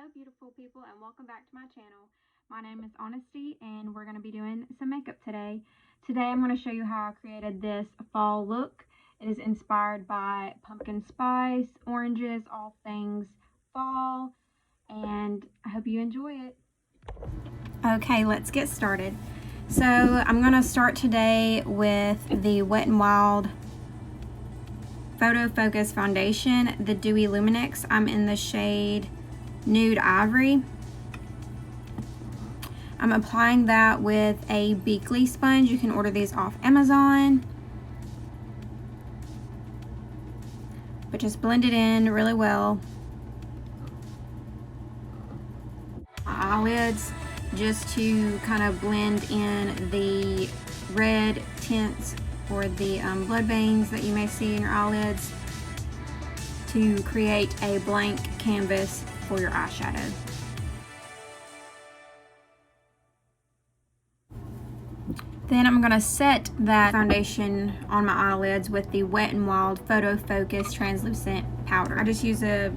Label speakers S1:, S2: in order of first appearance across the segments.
S1: Hello beautiful people and welcome back to my channel. My name is Honesty and we're going to be doing some makeup today. Today I'm going to show you how I created this fall look. It is inspired by pumpkin spice, oranges, all things fall, and I hope you enjoy it. Okay, let's get started. So I'm going to start today with the Wet n Wild Photo Focus Foundation, the Dewy Luminix. I'm in the shade Nude Ivory. I'm applying that with a Beakley sponge. You can order these off Amazon. But just blend it in really well. My eyelids, just to kind of blend in the red tints or the blood veins that you may see in your eyelids to create a blank canvas for your eyeshadow. Then I'm going to set that foundation on my eyelids with the Wet n Wild Photo Focus Translucent Powder. I just use a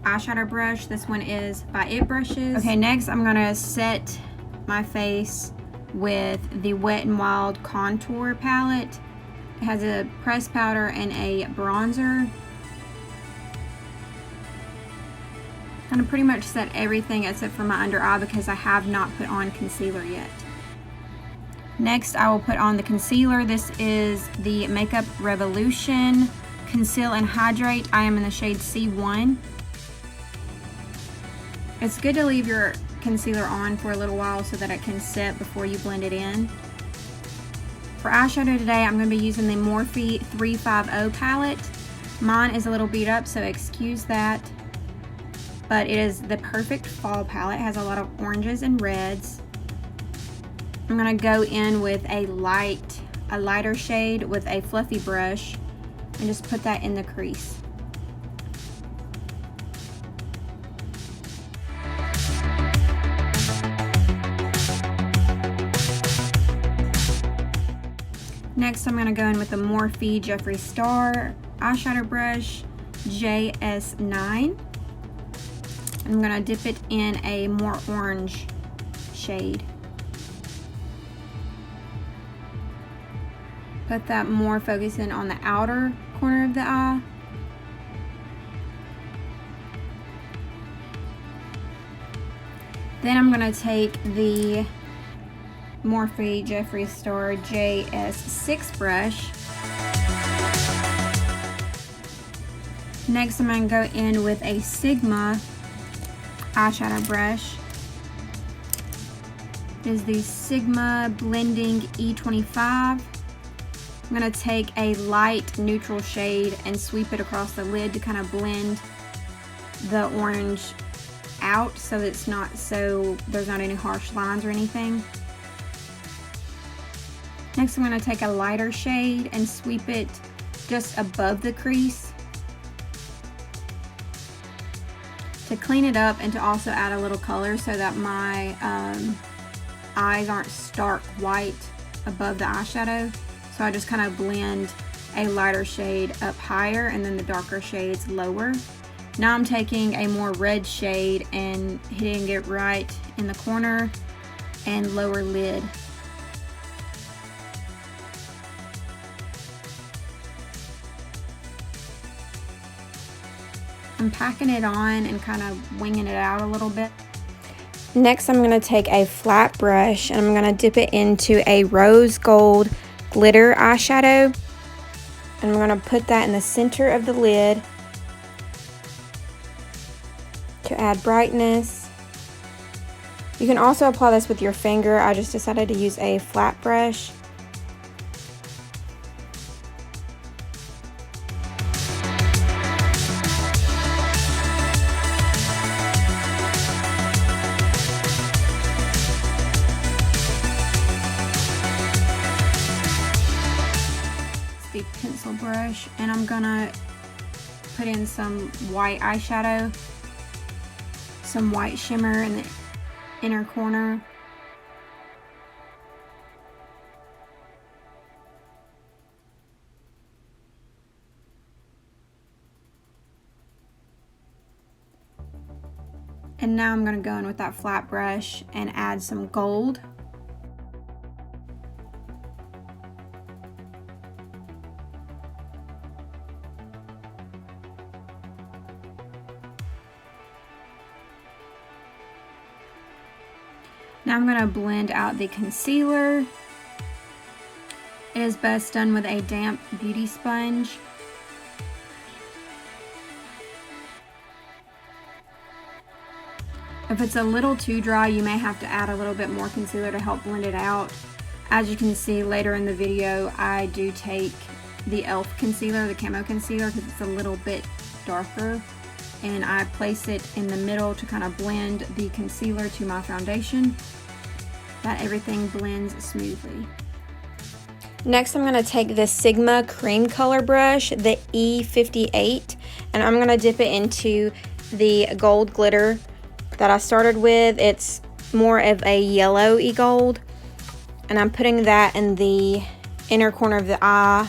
S1: eyeshadow brush. This one is by It Brushes. Okay, next I'm going to set my face with the Wet n Wild Contour Palette. It has a pressed powder and a bronzer. I'm going to pretty much set everything except for my under eye because I have not put on concealer yet. Next, I will put on the concealer. This is the Makeup Revolution Conceal and Hydrate. I am in the shade C1. It's good to leave your concealer on for a little while so that it can set before you blend it in. For eyeshadow today, I'm going to be using the Morphe 350 palette. Mine is a little beat up, so excuse that. But it is the perfect fall palette. It has a lot of oranges and reds. I'm gonna go in with a lighter shade with a fluffy brush and just put that in the crease. Next, I'm gonna go in with the Morphe Jeffree Star eyeshadow brush, JS9. I'm gonna dip it in a more orange shade. Put that more focusing on the outer corner of the eye. Then I'm gonna take the Morphe Jeffree Star JS6 brush. Next, I'm gonna go in with a Sigma eyeshadow brush. It is the Sigma Blending E25. I'm going to take a light neutral shade and sweep it across the lid to kind of blend the orange out so that there's not any harsh lines or anything. Next, I'm going to take a lighter shade and sweep it just above the crease to clean it up and to also add a little color so that my eyes aren't stark white above the eyeshadow. So I just kind of blend a lighter shade up higher and then the darker shades lower. Now I'm taking a more red shade and hitting it right in the corner and lower lid. I'm packing it on and kind of winging it out a little bit. Next, I'm going to take a flat brush and I'm going to dip it into a rose gold glitter eyeshadow. And I'm going to put that in the center of the lid to add brightness. You can also apply this with your finger. I just decided to use a flat brush. The pencil brush, and I'm gonna put in some white eyeshadow, some white shimmer in the inner corner. And now I'm going to go in with that flat brush and add some gold. Now I'm going to blend out the concealer. It is best done with a damp beauty sponge. If it's a little too dry, you may have to add a little bit more concealer to help blend it out. As you can see later in the video, I do take the e.l.f. concealer, the camo concealer, because it's a little bit darker, and I place it in the middle to kind of blend the concealer to my foundation, that everything blends smoothly. Next, I'm going to take this Sigma cream color brush, the E58, and I'm going to dip it into the gold glitter that I started with. It's more of a yellowy gold, and I'm putting that in the inner corner of the eye.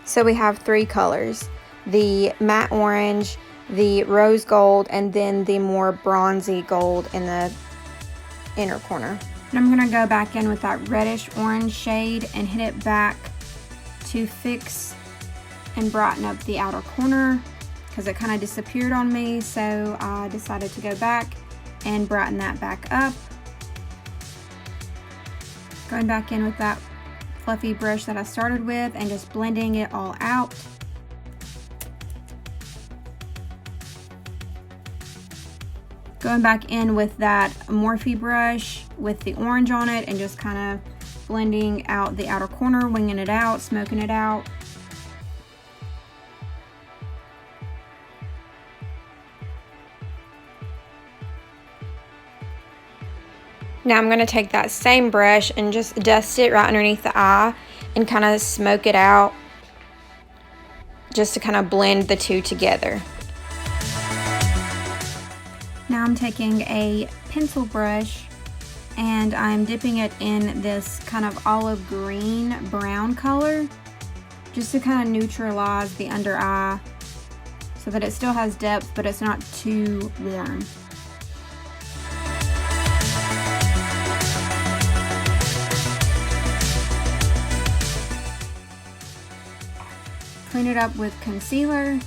S1: So we have three colors: the matte orange, the rose gold, and then the more bronzy gold in the inner corner. And I'm going to go back in with that reddish orange shade and hit it back to fix and brighten up the outer corner, because it kind of disappeared on me, so I decided to go back and brighten that back up. Going back in with that fluffy brush that I started with and just blending it all out. Going back in with that Morphe brush with the orange on it and just kind of blending out the outer corner, winging it out, smoking it out. Now I'm going to take that same brush and just dust it right underneath the eye and kind of smoke it out, just to kind of blend the two together. Now I'm taking a pencil brush and I'm dipping it in this kind of olive green brown color, just to kind of neutralize the under eye so that it still has depth but it's not too warm. Clean it up with concealer.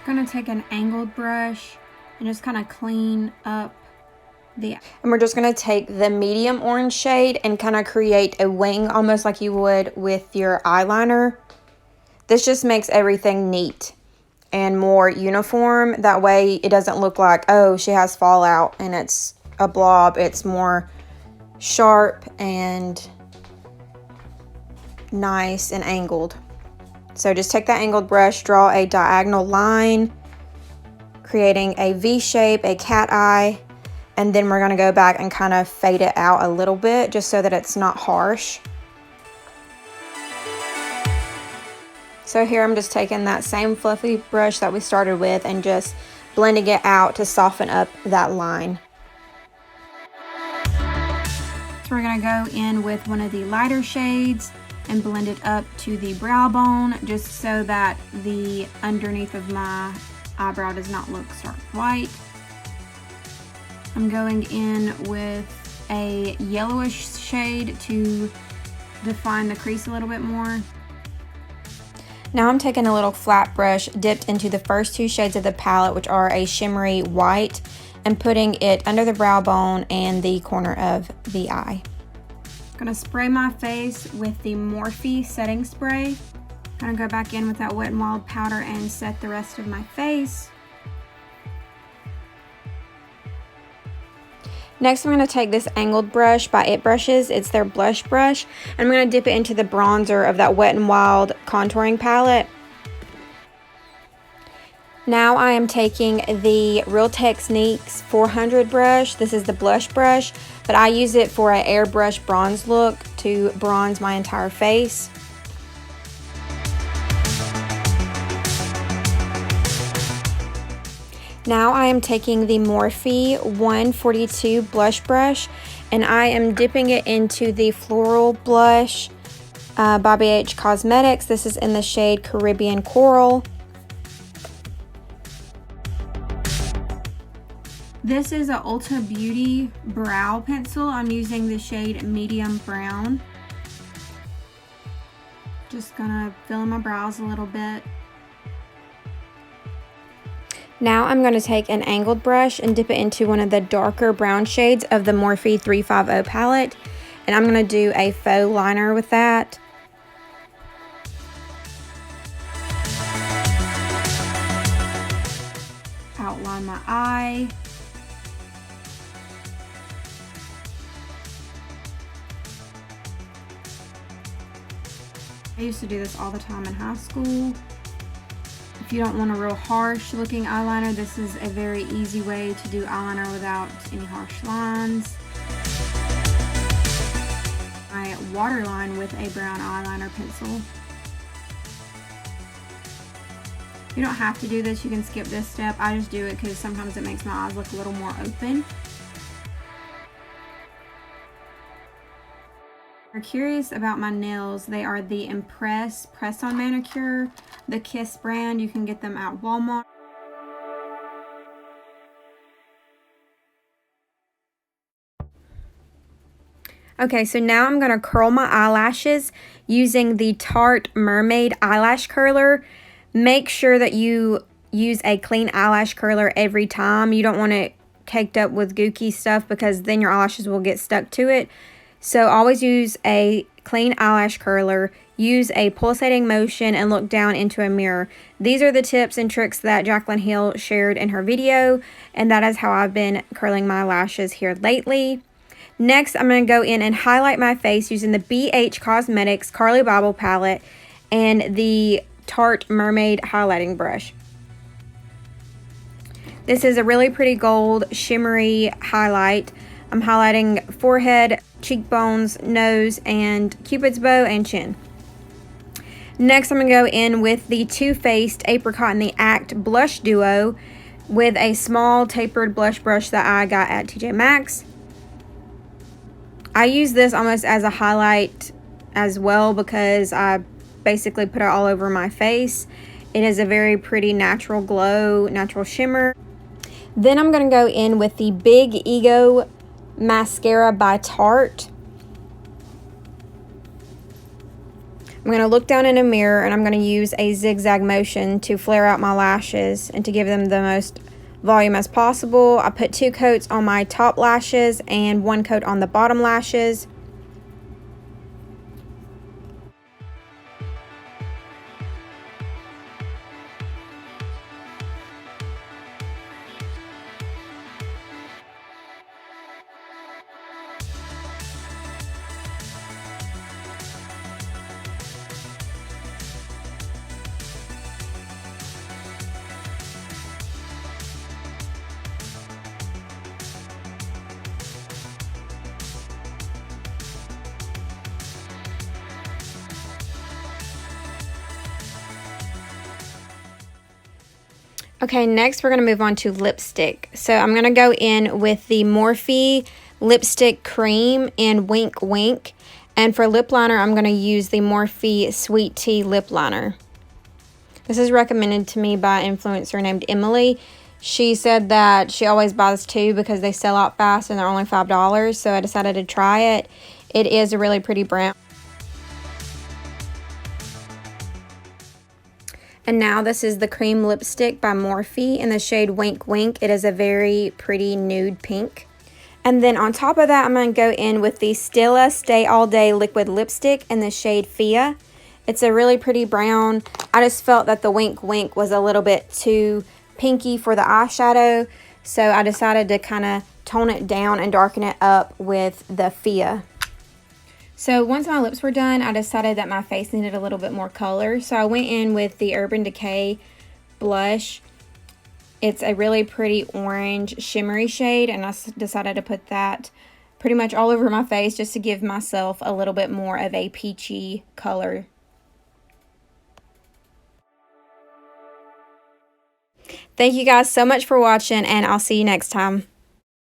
S1: I'm going to take an angled brush and just kind of clean up the... And we're just going to take the medium orange shade and kind of create a wing, almost like you would with your eyeliner. This just makes everything neat and more uniform. That way it doesn't look like, oh, she has fallout and it's a blob. It's more sharp and nice and angled. So just take that angled brush, draw a diagonal line, creating a V shape, a cat eye, and then we're going to go back and kind of fade it out a little bit just so that it's not harsh. So here I'm just taking that same fluffy brush that we started with and just blending it out to soften up that line. So we're going to go in with one of the lighter shades and blend it up to the brow bone, just so that the underneath of my eyebrow does not look stark white. I'm going in with a yellowish shade to define the crease a little bit more. Now I'm taking a little flat brush dipped into the first two shades of the palette, which are a shimmery white, and putting it under the brow bone and the corner of the eye. I'm going to spray my face with the Morphe setting spray. I'm going to go back in with that Wet n Wild powder and set the rest of my face. Next, I'm going to take this angled brush by It Brushes. It's their blush brush. And I'm going to dip it into the bronzer of that Wet n Wild contouring palette. Now I am taking the Real Techniques 400 brush. This is the blush brush, but I use it for an airbrush bronze look to bronze my entire face. Now I am taking the Morphe 142 blush brush and I am dipping it into the Floral Blush by BH Cosmetics. This is in the shade Caribbean Coral. This is an Ulta Beauty brow pencil. I'm using the shade Medium Brown. Just gonna fill in my brows a little bit. Now I'm going to take an angled brush and dip it into one of the darker brown shades of the Morphe 350 palette. And I'm going to do a faux liner with that. Outline my eye. I used to do this all the time in high school. If you don't want a real harsh looking eyeliner, this is a very easy way to do eyeliner without any harsh lines. I waterline with a brown eyeliner pencil. You don't have to do this, you can skip this step. I just do it because sometimes it makes my eyes look a little more open. If you're curious about my nails, they are the Impress Press-On Manicure, the Kiss brand. You can get them at Walmart. Okay, so now I'm going to curl my eyelashes using the Tarte Mermaid Eyelash Curler. Make sure that you use a clean eyelash curler every time. You don't want it caked up with gooky stuff because then your eyelashes will get stuck to it. So always use a clean eyelash curler, use a pulsating motion, and look down into a mirror. These are the tips and tricks that Jaclyn Hill shared in her video, and that is how I've been curling my lashes here lately. Next, I'm going to go in and highlight my face using the BH Cosmetics Carly Bible palette and the Tarte Mermaid highlighting brush. This is a really pretty gold shimmery highlight. I'm highlighting forehead, cheekbones, nose, and Cupid's bow and chin. Next, I'm going to go in with the Too Faced Apricot and the Act Blush Duo with a small tapered blush brush that I got at TJ Maxx. I use this almost as a highlight as well because I basically put it all over my face. It is a very pretty natural glow, natural shimmer. Then I'm going to go in with the Big Ego Mascara by Tarte. I'm going to look down in a mirror and I'm going to use a zigzag motion to flare out my lashes and to give them the most volume as possible. I put 2 coats on my top lashes and 1 coat on the bottom lashes. Okay, next we're going to move on to lipstick. So I'm going to go in with the Morphe Lipstick Cream in Wink Wink. And for lip liner, I'm going to use the Morphe Sweet Tea Lip Liner. This is recommended to me by an influencer named Emily. She said that she always buys 2 because they sell out fast and they're only $5. So I decided to try it. It is a really pretty brown. And now this is the cream lipstick by Morphe in the shade Wink Wink. It is a very pretty nude pink. And then on top of that, I'm going to go in with the Stila Stay All Day liquid lipstick in the shade Fia. It's a really pretty brown. I just felt that the Wink Wink was a little bit too pinky for the eyeshadow. So I decided to kind of tone it down and darken it up with the Fia. So once my lips were done, I decided that my face needed a little bit more color. So I went in with the Urban Decay blush. It's a really pretty orange shimmery shade, and I decided to put that pretty much all over my face just to give myself a little bit more of a peachy color.
S2: Thank you guys so much for watching, and I'll see you next time.